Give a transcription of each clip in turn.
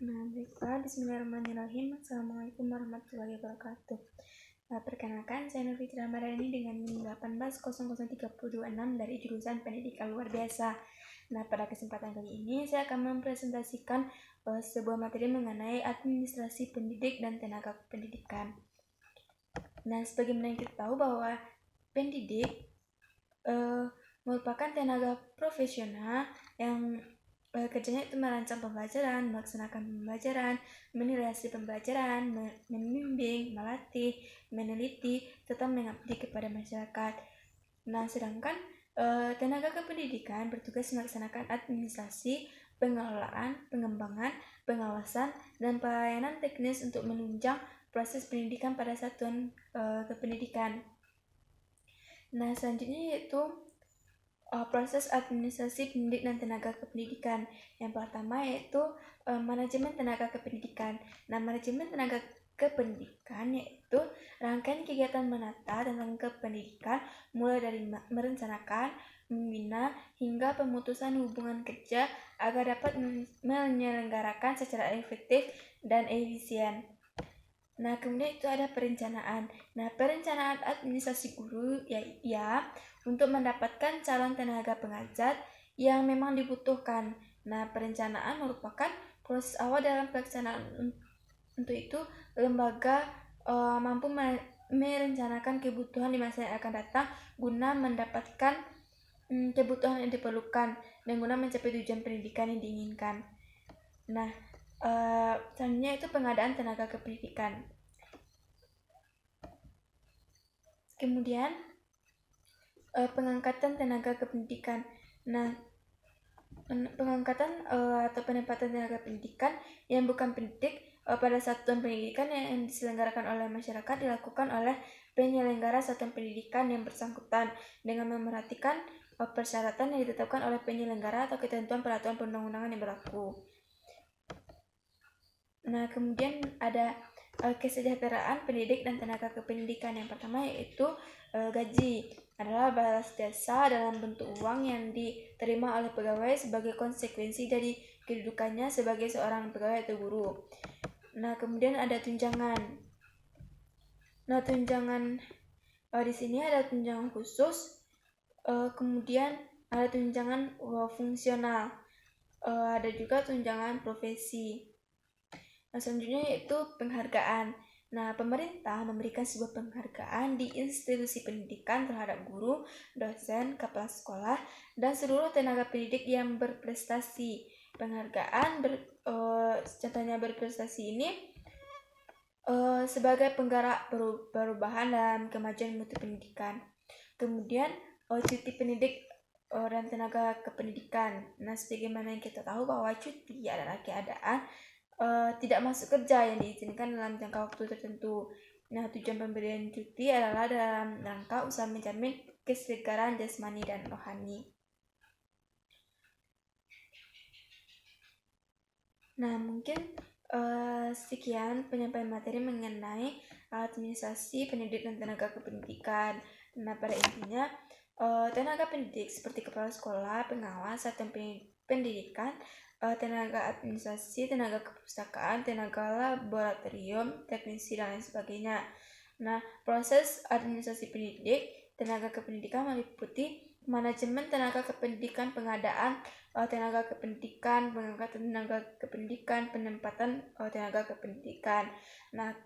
Baiklah, bismillahirrahmanirrahim. Assalamualaikum warahmatullahi wabarakatuh. Perkenalkan, saya Nur Fitri Ramadhani dengan NIM 18003026 dari jurusan Pendidikan Luar Biasa. Pada kesempatan kali ini saya akan mempresentasikan sebuah materi mengenai administrasi pendidik dan tenaga pendidikan. Sebagaimana yang kita tahu bahwa pendidik merupakan tenaga profesional yang kerjanya itu merancang pembelajaran, melaksanakan pembelajaran, menilai hasil pembelajaran, membimbing, melatih, meneliti, serta mengabdi kepada masyarakat. Sedangkan tenaga kependidikan bertugas melaksanakan administrasi, pengelolaan, pengembangan, pengawasan, dan pelayanan teknis untuk menunjang proses pendidikan pada satuan kependidikan. Selanjutnya yaitu proses administrasi pendidik dan tenaga kependidikan. Yang pertama yaitu manajemen tenaga kependidikan. Manajemen tenaga kependidikan yaitu rangkaian kegiatan menata tentang kependidikan mulai dari merencanakan, membina, hingga pemutusan hubungan kerja agar dapat menyelenggarakan secara efektif dan efisien. Kemudian itu ada perencanaan. Perencanaan administrasi guru ya untuk mendapatkan calon tenaga pengajar yang memang dibutuhkan. Perencanaan merupakan proses awal dalam pelaksanaan. Untuk itu, lembaga mampu merencanakan kebutuhan di masa yang akan datang guna mendapatkan kebutuhan yang diperlukan dan guna mencapai tujuan pendidikan yang diinginkan. Selanjutnya itu pengadaan tenaga kependidikan. Kemudian pengangkatan tenaga kependidikan. Pengangkatan atau penempatan tenaga pendidikan yang bukan pendidik pada satuan pendidikan yang diselenggarakan oleh masyarakat dilakukan oleh penyelenggara satuan pendidikan yang bersangkutan dengan memerhatikan persyaratan yang ditetapkan oleh penyelenggara atau ketentuan peraturan perundang-undangan yang berlaku. Kemudian ada kesejahteraan pendidik dan tenaga kependidikan. Yang pertama yaitu gaji adalah balas jasa dalam bentuk uang yang diterima oleh pegawai sebagai konsekuensi dari kedudukannya sebagai seorang pegawai atau guru. Kemudian ada tunjangan. Tunjangan di sini ada tunjangan khusus, kemudian ada tunjangan fungsional, ada juga tunjangan profesi. Selanjutnya yaitu penghargaan. Pemerintah memberikan sebuah penghargaan di institusi pendidikan terhadap guru, dosen, kepala sekolah, dan seluruh tenaga pendidik yang berprestasi. Penghargaan contohnya berprestasi ini sebagai penggerak perubahan dalam kemajuan mutu pendidikan. Kemudian cuti pendidik dan tenaga kependidikan. Sebagaimana yang kita tahu bahwa cuti adalah keadaan tidak masuk kerja yang diizinkan dalam jangka waktu tertentu. Tujuan pemberian cuti adalah dalam rangka usaha menjamin kesegaran jasmani dan rohani. Mungkin sekian penyampaian materi mengenai administrasi pendidik dan tenaga kependidikan. Pada intinya tenaga pendidik seperti kepala sekolah, pengawas, satuan pendidikan, tenaga administrasi, tenaga kepustakaan, tenaga laboratorium, teknisi, dan lain sebagainya. Proses administrasi pendidik, tenaga kependidikan meliputi manajemen tenaga kependidikan, pengadaan tenaga kependidikan, pengangkatan tenaga kependidikan, penempatan tenaga kependidikan.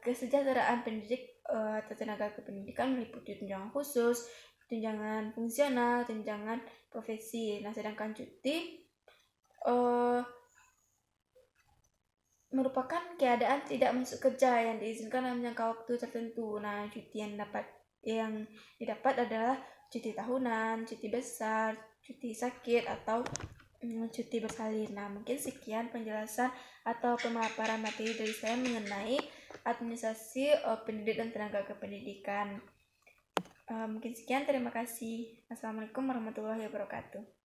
Kesejahteraan pendidik atau tenaga kependidikan meliputi tunjangan khusus, tunjangan fungsional, tunjangan profesi. Sedangkan cuti merupakan keadaan tidak masuk kerja yang diizinkan dalam jangka waktu tertentu. Cuti yang didapat adalah cuti tahunan, cuti besar, cuti sakit, atau cuti bersalin. Mungkin sekian penjelasan atau pemaparan materi dari saya mengenai administrasi pendidik dan tenaga kependidikan. Mungkin sekian, terima kasih. Assalamualaikum warahmatullahi wabarakatuh.